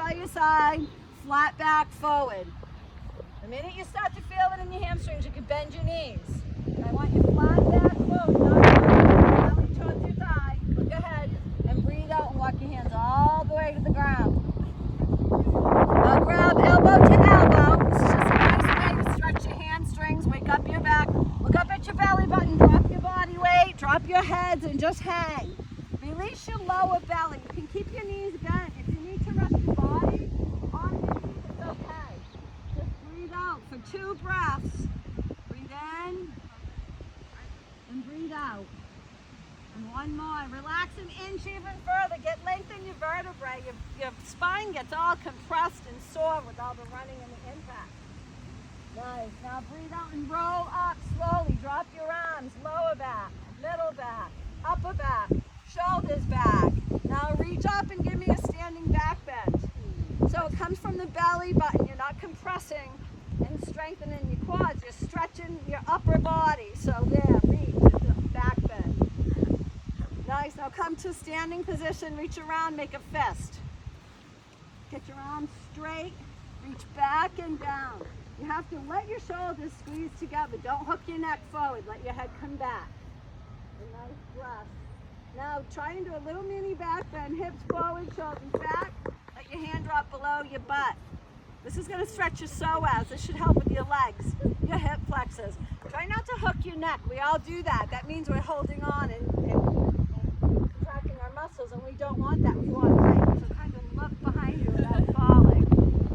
by your side, flat back forward. The minute you start to feel it in your hamstrings, you can bend your knees. I want you flat back forward, not belly towards your thigh. Look ahead and breathe out and walk your hands all the way to the ground. Now grab elbow to elbow. This is just a nice way to stretch your hamstrings, wake up your back. Look up at your belly button, drop your body weight, drop your heads, and just hang. Release your lower belly. You can keep your knees bent. If you need to rest your body on your knees, it's okay. Just breathe out for 2 breaths. Breathe in and breathe out. And one more. Relax an inch even further. Get length in your vertebrae. Your spine gets all compressed and sore with all the running and the impact. Nice. Now breathe out and roll up slowly. Drop your arms, lower back, middle back, upper back, shoulders back. Now reach up and give me a standing back bend. So it comes from the belly button. You're not compressing and strengthening your quads. You're stretching your upper body. So there, reach, back bend. Nice. Now come to standing position. Reach around, make a fist. Get your arms straight. Reach back and down. You have to let your shoulders squeeze together. Don't hook your neck forward. Let your head come back. A nice breath. Now try and do a little mini back bend. Hips forward, shoulders back. Let your hand drop below your butt. This is going to stretch your psoas. This should help with your legs, your hip flexors. Try not to hook your neck. We all do that. That means we're holding on and contracting our muscles, and we don't want that. We want length. So kind of look behind you without falling.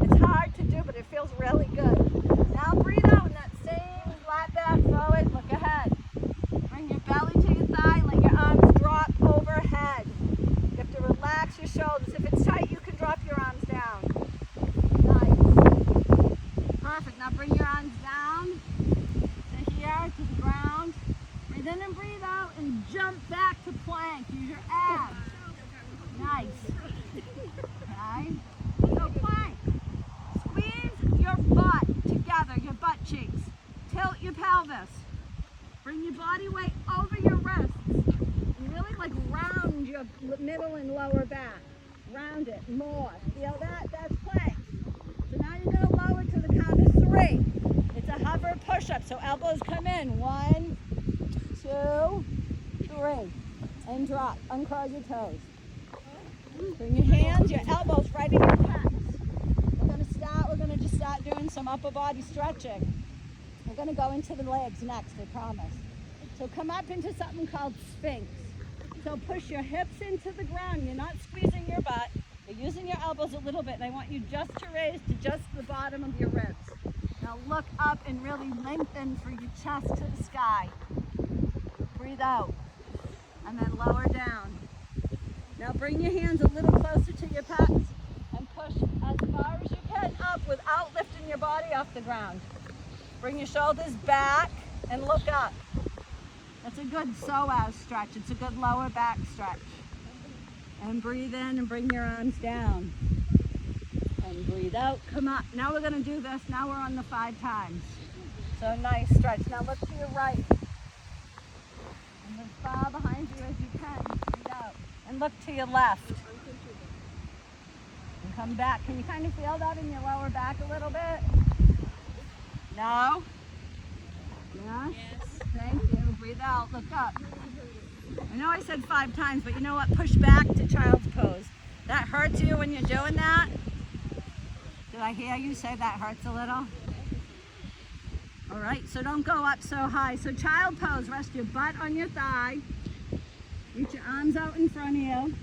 It's hard to do, but it feels really good. Now breathe out in that same flat back forward. Look ahead. Bring your belly to your thigh. Let your arms drop overhead. You have to relax your shoulders. If it's tight, you can drop your arms down. Nice. Perfect. Now bring your arms down to here, to the ground. Breathe in and breathe out and jump back to plank. Use your abs. Nice. Okay. So plank. Squeeze your butt together, your butt cheeks. Tilt your pelvis. Bring your body weight over your wrists. And really like round your middle and lower back. Round it more. Feel that? That's plank. So now you're going to lower to the count of 3. It's a hover push-up, so elbows come in. 1, 2, 3. And drop. Uncurl your toes. Bring your hands, your elbows right in your pecs. We're going to just start doing some upper body stretching. We're going to go into the legs next, I promise. So come up into something called Sphinx. So push your hips into the ground. You're not squeezing your butt. You're using your elbows a little bit. And I want you just to raise to just the bottom of your ribs. Now look up and really lengthen for your chest to the sky. Breathe out. And then lower down. Now bring your hands a little closer to your pecs and push as far as you can up without lifting your body off the ground. Bring your shoulders back and look up. That's a good psoas stretch. It's a good lower back stretch. And breathe in and bring your arms down. And breathe out. Come on. Now we're going to do this. Now we're on the 5 times. So nice stretch. Now look to your right. And as far behind you as you can. Breathe out. And look to your left. And come back. Can you kind of feel that in your lower back a little bit? No? Yes? Yes. Thank you. Breathe out. Look up. I know I said 5 times, but you know what? Push back to child's pose. That hurts you when you're doing that? Did I hear you say that hurts a little? All right, so don't go up so high. So child pose, rest your butt on your thigh. Reach your arms out in front of you.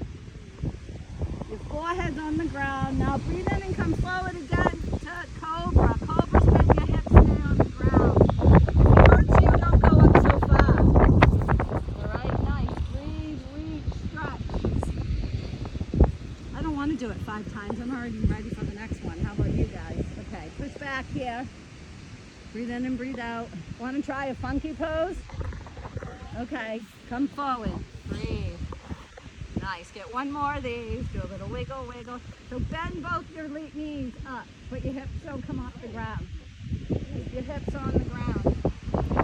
Your forehead's on the ground. Now breathe in and come forward again to cobra. Cobra, spin your hips, stay on the ground. If it hurts you, don't go up so far. All right, nice. Breathe, reach, stretch. I don't want to do it 5 times. I'm already ready for the next one. How about you guys? Okay, push back here. Breathe in and breathe out. Want to try a funky pose? Okay, come forward. Breathe. Nice. Get one more of these. Do a little wiggle, wiggle. So bend both your knees up, but your hips don't come off the ground. Keep your hips on the ground.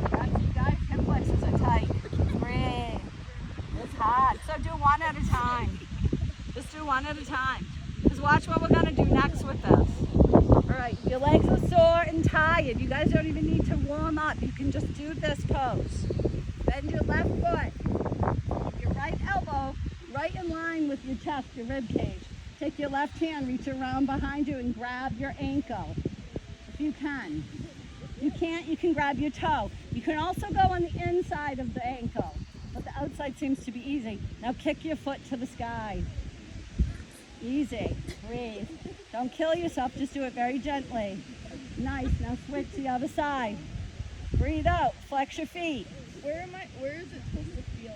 That's you guys. Hip flexors are tight. Breathe. It's hard. So do one at a time. Just do one at a time. Just watch what we're going to do now. tired. You guys don't even need to warm up. You can just do this pose. Bend your left foot. Your right elbow right in line with your chest, your rib cage. Take your left hand, reach around behind you and grab your ankle. If you can. If you can't, you can grab your toe. You can also go on the inside of the ankle, but the outside seems to be easy. Now kick your foot to the sky. Easy. Breathe. Don't kill yourself, just do it very gently. Nice. Now switch to the other side. Breathe out. Flex your feet. Where is it supposed to feel?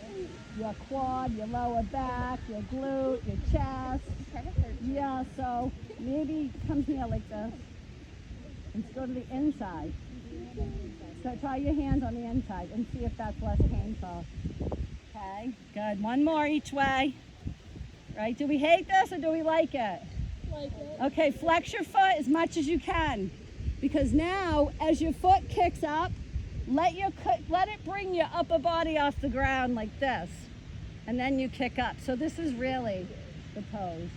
Your quad, your lower back, your glute, your chest. It kind of hurts. Yeah, so maybe come here like this. And go to the inside. So try your hands on the inside and see if that's less painful. Okay, good. One more each way. Right, do we hate this or do we like it? Like it. Okay, flex your foot as much as you can. Because now, as your foot kicks up, let it bring your upper body off the ground like this. And then you kick up. So this is really the pose.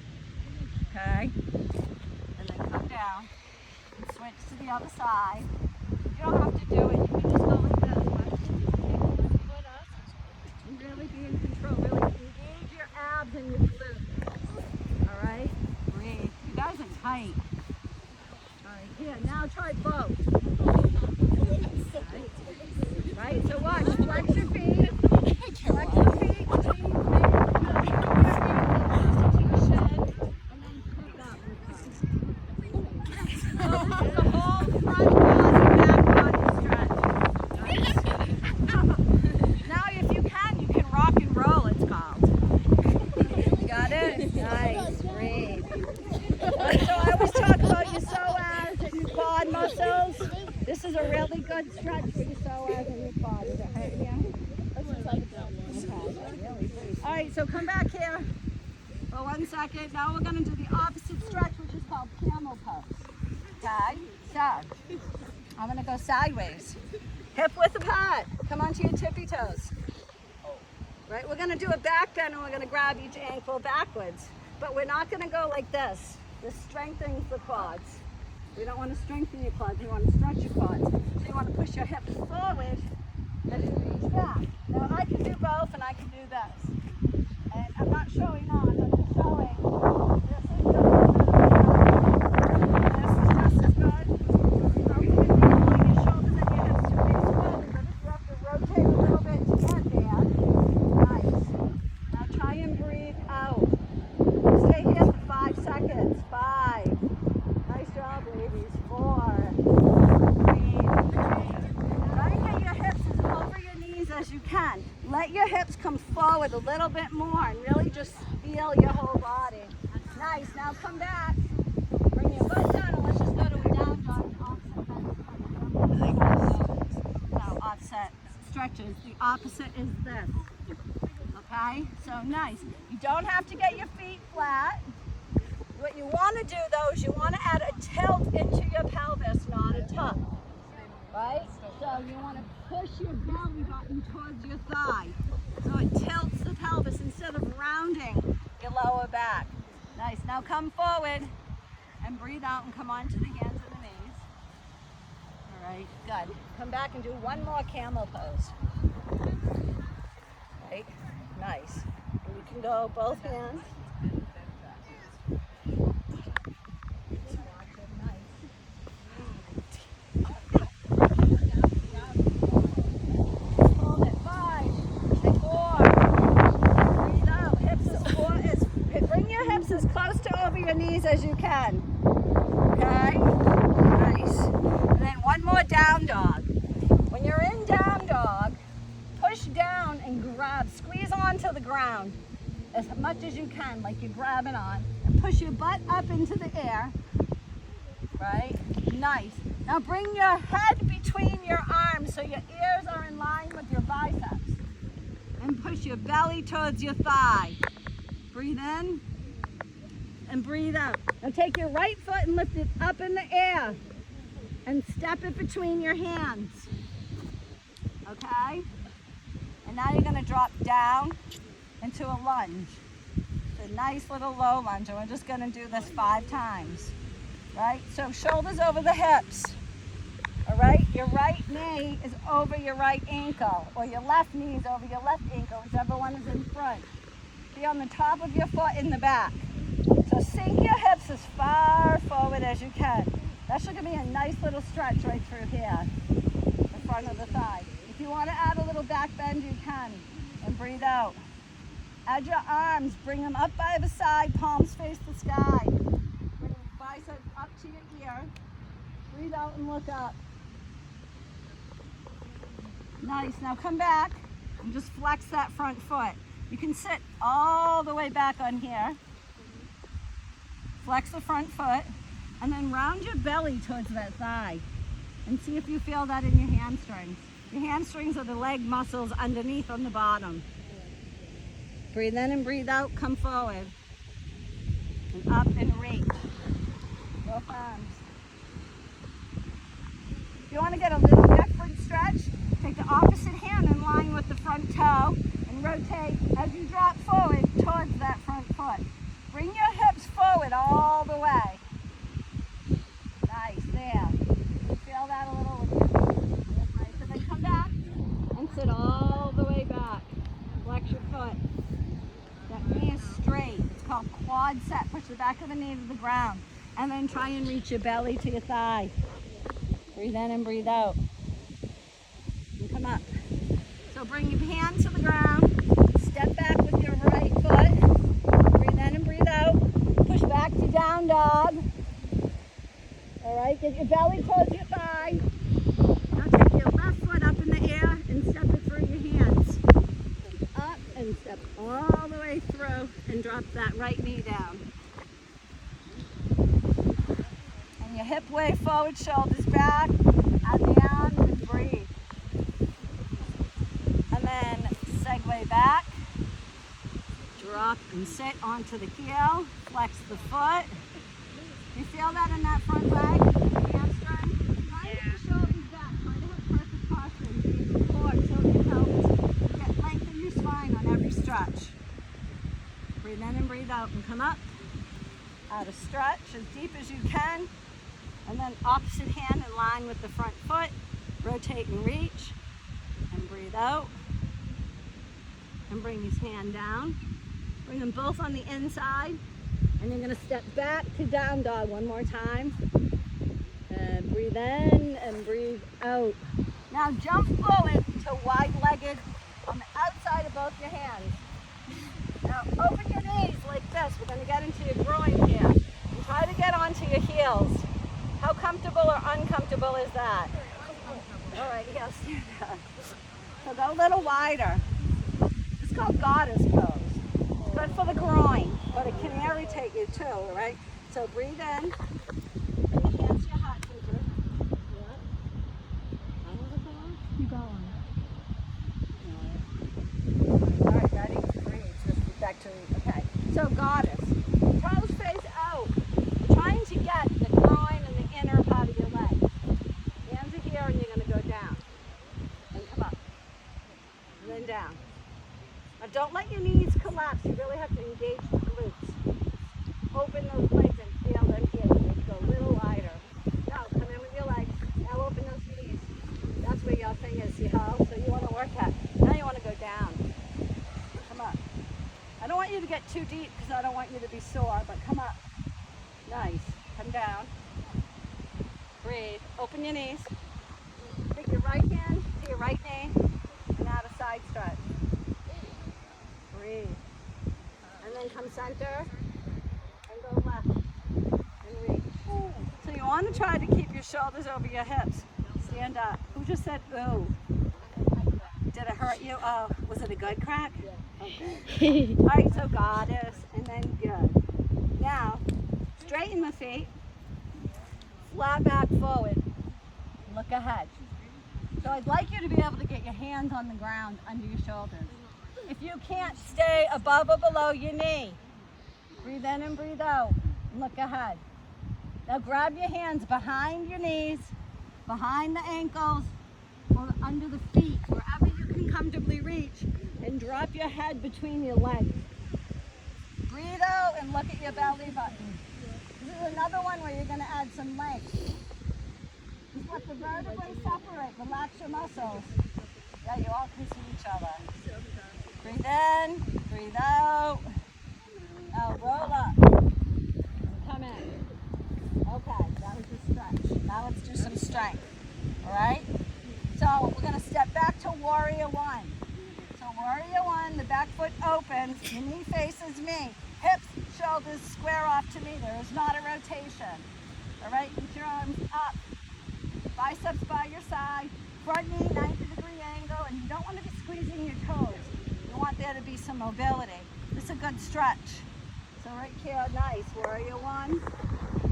Okay? And then come down and switch to the other side. You don't have to do it. You can just go like this. And really be in control. Really engage your abs and your glutes. All right? Breathe. You guys are tight. All right, here. Now try both. Right, so watch, flex your feet, flex your feet, between and then kick up. So this is the whole front body, back body stretch. Now if you can rock and roll, it's called. You got it? Nice, breathe. So I always talk about your psoas and your quad muscles. This is a really good stretch for your psoas and your quad. Is it hurting you? Okay. All right, so come back here for 1 second. Now we're going to do the opposite stretch, which is called camel pose. Okay? So, I'm going to go sideways. Hip width apart. Come onto your tippy toes. Right? We're going to do a back bend and we're going to grab each ankle backwards. But we're not going to go like this. This strengthens the quads. We don't want to strengthen your quads, we want to stretch your quads. So you want to push your hips forward as you reach back. Now I can do both and I can do this. And I'm not showing on, I'm just showing this is just as good. This is just as good. You don't need your shoulders and your hips to face forward, but if you have to rotate a little bit to get there, nice. Now try and breathe out. Stay here for 5 seconds. 5. Nice job, ladies. 4. 3. Try and get your hips as over your knees as you can. Let your hips come forward a little bit more and really just feel your whole body. Nice. Now come back. Bring your butt down and let's just go to a down dog. No, offset stretches. The opposite is this. Okay? So nice. You don't have to get your feet flat. What you want to do though is you want to add a tilt into your pelvis, not a tuck. Right? So you want to push your belly button towards your thigh. So it tilts the pelvis instead of rounding your lower back. Nice. Now come forward and breathe out and come onto the hands and the knees. All right, good. Come back and do one more camel pose. Right? Nice. And you can go both hands. As you can. Okay? Nice. And then one more down dog. When you're in down dog, push down and grab, squeeze onto the ground as much as you can, like you're grabbing on, and push your butt up into the air. Right? Nice. Now bring your head between your arms so your ears are in line with your biceps. And push your belly towards your thigh. Breathe in. And breathe out. Now take your right foot and lift it up in the air and step it between your hands. Okay? And now you're going to drop down into a lunge. It's a nice little low lunge, and we're just going to do this 5 times. Right? So shoulders over the hips. All right, your right knee is over your right ankle, or your left knee is over your left ankle, whichever one is in front. Be on the top of your foot in the back. So sink your hips as far forward as you can. That should give me a nice little stretch right through here, the front of the thigh. If you want to add a little back bend, you can. And breathe out. Add your arms, bring them up by the side, palms face the sky. Bring your biceps up to your ear. Breathe out and look up. Nice, now come back and just flex that front foot. You can sit all the way back on here. Flex the front foot and then round your belly towards that thigh and see if you feel that in your hamstrings. Your hamstrings are the leg muscles underneath on the bottom. Breathe in and breathe out, come forward. And up and reach. Both arms. If you want to get a little different stretch, take the opposite hand in line with the front toe and rotate as you drop forward towards that front foot. Bring your hips forward all the way. Nice, there. Feel that a little with you. Nice, and then come back and sit all the way back. Flex your foot. That knee is straight. It's called quad set. Push the back of the knee to the ground. And then try and reach your belly to your thigh. Breathe in and breathe out. And come up. So bring your hand to the ground. Step back with your right foot. Breathe in and breathe out. Push back to down dog. All right, get your belly towards your thigh. Now take your left foot up in the air and step it through your hands. Up and step all the way through and drop that right knee down. And your hip way forward, shoulders back. Add the arms and breathe. And then segue back. Drop and sit onto the heel. Flex the foot. You feel that in that front leg? Hamstring? Try to get your shoulders back. Try to have perfect posture. Engage your core, tilt your pelvis. Get lengthen your spine on every stretch. Breathe in and breathe out and come up. Out of stretch as deep as you can. And then opposite hand in line with the front foot. Rotate and reach. And breathe out. And bring his hand down. Bring them both on the inside. And you're going to step back to down dog one more time. And breathe in and breathe out. Now jump forward to wide-legged on the outside of both your hands. Now open your knees like this. We're going to get into your groin here. And try to get onto your heels. How comfortable or uncomfortable is that? All right, yes, stand up. So go a little wider. It's called goddess pose. Good for the groin, but it can irritate you too, all right? So breathe in. Bring your hands to your heart center. Keep going. All right, ready? Breathe. Just back to, okay. So goddess. Toes face out. You're trying to get the groin and the inner part of your leg. Hands are here and you're going to go down. And come up. And then down. Now don't let your knees collapse. You really have to engage the glutes. Open those legs and feel them here. You need to go a little wider. Now come in with your legs. Now open those knees. That's where your thing is, see how? So you want to work at. Now you want to go down. Come up. I don't want you to get too deep because I don't want you to be sore, but come up. Nice. Come down. Breathe. Open your knees. Take your right hand to your right knee and add a side stretch. Breathe. And then come center and go left and reach. So you want to try to keep your shoulders over your hips. Stand up. Who just said ooh? Did it hurt you? Oh, was it a good crack? Okay. All right, so goddess and then good. Now, straighten the feet. Flat back forward. Look ahead. So I'd like you to be able to get your hands on the ground under your shoulders. If you can't stay above or below your knee, breathe in and breathe out and look ahead. Now grab your hands behind your knees, behind the ankles, or under the feet, wherever you can comfortably reach, and drop your head between your legs. Breathe out and look at your belly button. This is another one where you're going to add some length. let the vertebrae separate. Relax your muscles. Yeah, you all can see each other. Breathe in, breathe out. Now roll up. Come in. Okay, that was your stretch. Now let's do some strength. All right? So we're going to step back to warrior one. So warrior one, the back foot opens, the knee faces me. Hips, shoulders square off to me. There is not a rotation. All right, reach your arms up. Biceps by your side. Front knee, 90-degree angle, and you don't want to be squeezing your toes. You want there to be some mobility. This is a good stretch. So right here, nice, warrior one.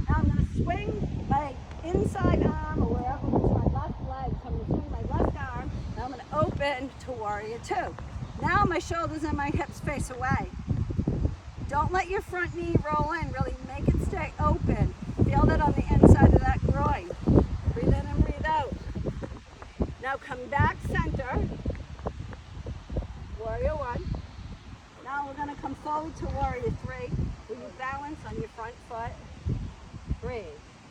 Now I'm going to swing my inside arm or wherever it's my left leg. So I'm going to swing my left arm. Now I'm going to open to warrior two. Now my shoulders and my hips face away. Don't let your front knee roll in. Really make it stay open. Feel that on the inside of that groin. Breathe in and breathe out. Now come back center. Warrior one. Now we're going to come forward to warrior three. Will you balance on your front foot? Breathe.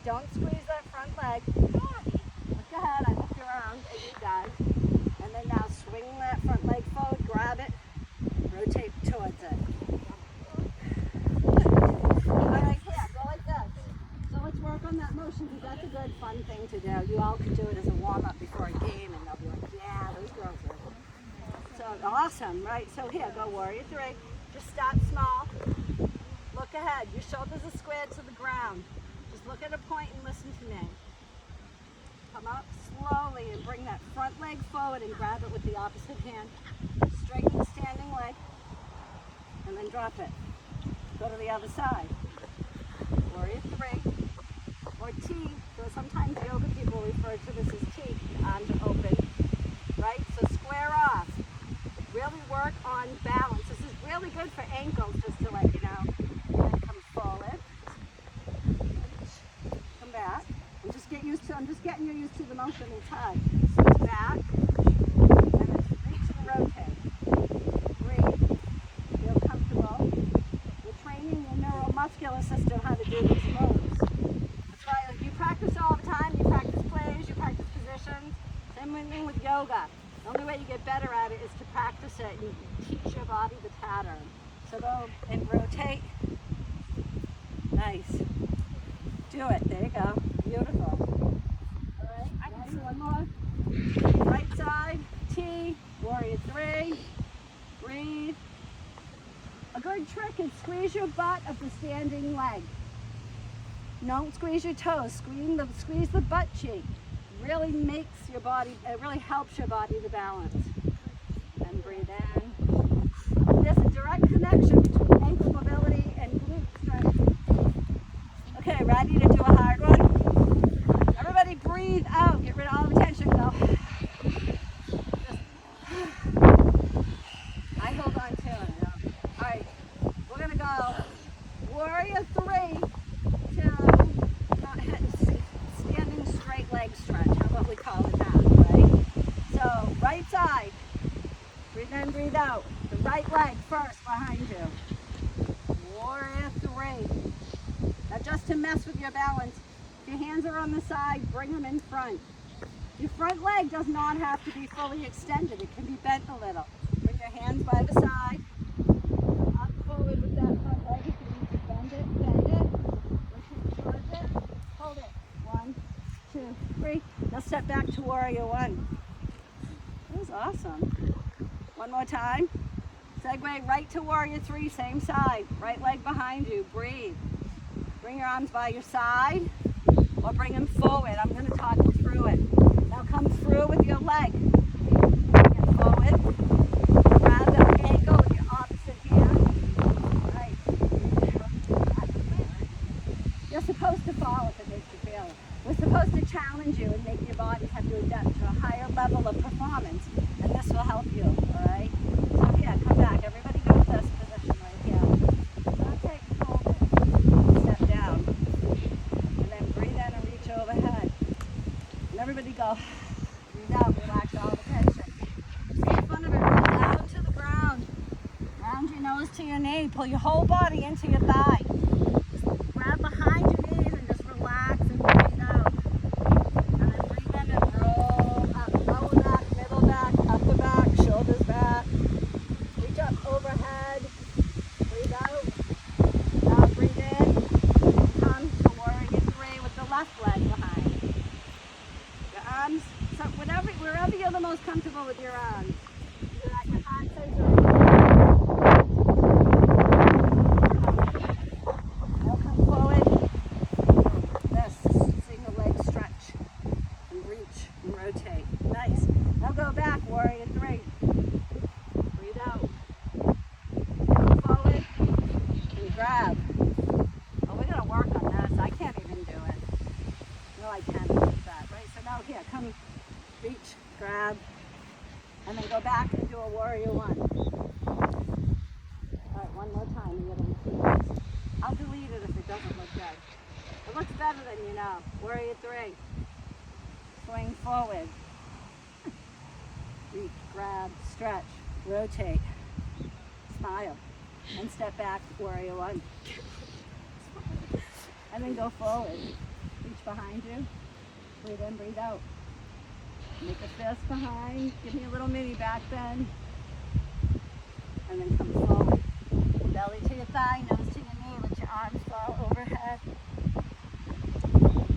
Don't squeeze that front leg. Look ahead. I look around and you guys. And then now swing that front leg forward. Grab it. Rotate towards it. All right, here. Go like this. So let's work on that motion because that's a good fun thing to do. You all can do it as a warm-up before a game and they'll be like, yeah, those girls are. So awesome, right? So here, go warrior three. Just start small. Look ahead. Your shoulders are squared to the ground. Just look at a point and listen to me. Come up slowly and bring that front leg forward and grab it with the opposite hand. Straighten the standing leg and then drop it. Go to the other side. Warrior three. Or T. So sometimes yoga people refer to this as T. Arms are open. Right? So square off. Really work on balance. This is really good for ankles, just to let you know. And then come forward. Come back. I'm just getting you used to the motion inside. So it's back. And it's reach and rotate. Breathe. Feel comfortable. You're training your neuromuscular system how to do these moves. That's why you practice all the time. You practice plays, you practice positions. Same thing with yoga. The only way you get better at it is to practice it and teach your body the pattern. So go and rotate. Nice. Do it. There you go. Beautiful. All right. Ready? One more. Right side. T. Warrior three. Breathe. A good trick is squeeze your butt of the standing leg. Don't squeeze your toes. Squeeze the butt cheek. Really makes your body, it really helps your body to balance. And breathe in. There's a direct connection between ankle mobility and glute strength. Okay, ready to do a hard one? Everybody breathe out. Get rid of all the tension. Go. I hold on to it. All right, we're going to go warrior three to standing straight leg stretch. How about we call it that, right? So right side. Breathe in, breathe out. The right leg first behind you. Warrior three. Now just to mess with your balance, if your hands are on the side, bring them in front. Your front leg does not have to be fully extended. It can be bent a little. Bring your hands by the side. Up forward with that front leg. If you need to bend it. Rotate towards it. Hold it. 1, 2, 3. Now step back to warrior one. That was awesome. One more time. Segue right to warrior three, same side. Right leg behind you. Breathe. Bring your arms by your side or bring them forward. I'm going to talk you through it. Now come through with your leg. Bring it forward. Grab that ankle with your opposite hand. Right. You're supposed to fall if it makes you feel it. We're supposed to challenge you and make your body have to adapt to a higher level of performance, and this will help you, all right? So yeah, come back. Everybody go to this position right here. Rotate and hold it. Step down. And then breathe in and reach overhead. And everybody go. Breathe out, relax all the tension. Stay in front of it, roll down to the ground. Round your nose to your knee. Pull your whole body into your thigh. Grab behind your knees and just relax and breathe out. And then breathe with your arms. So that your heart center. Now come forward. This, seeing the legs stretch and reach and rotate. Nice. Now go back, warrior three. Breathe out. Come forward and grab. Oh, we're gonna work on this. I can't even do it. No, I can't do that. Right. So now here, come, reach, grab, and then go back and do a warrior one. All right, one more time. You gotta repeat this. I'll delete it if it doesn't look good. It looks better than you know. Warrior three. Swing forward. Reach, grab, stretch, rotate, smile, and step back, warrior one. And then go forward. Reach behind you. Breathe in, breathe out. Make a fist behind. Give me a little mini back bend. And then come forward. Belly to your thigh, nose to your knee. Let your arms fall overhead.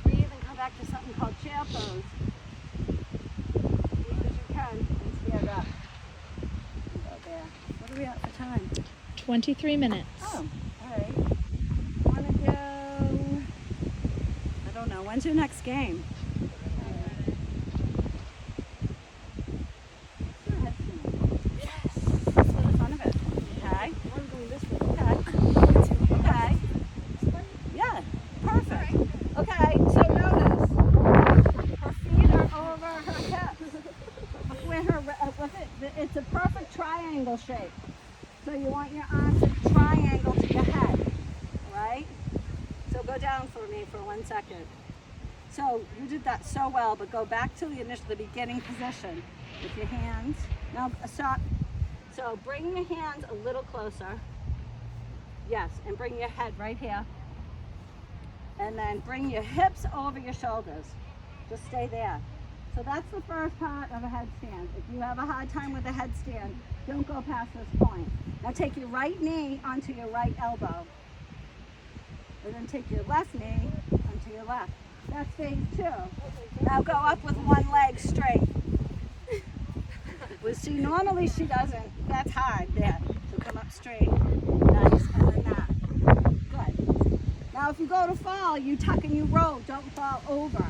Breathe and come back to something called chair pose. Deep as you can and stand up. And go there. What are we at for time? 23 minutes. Oh, all right. Want to go? I don't know. When's your next game? It's a perfect triangle shape. So you want your arms to triangle to your head, right? So go down for me for 1 second. So you did that so well, but go back to the beginning position with your hands. Now stop. So bring your hands a little closer. Yes, and bring your head right here. And then bring your hips over your shoulders. Just stay there. So that's the first part of a headstand. If you have a hard time with a headstand, don't go past this point. Now take your right knee onto your right elbow. And then take your left knee onto your left. That's phase two. Now go up with one leg straight. Well, see, normally she doesn't. That's hard there. So come up straight. Nice. And then that. Good. Now if you go to fall, you tuck and you roll. Don't fall over.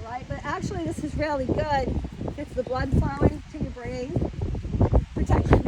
Right? But actually this is really good. Gets the blood flowing to your brain. Protect your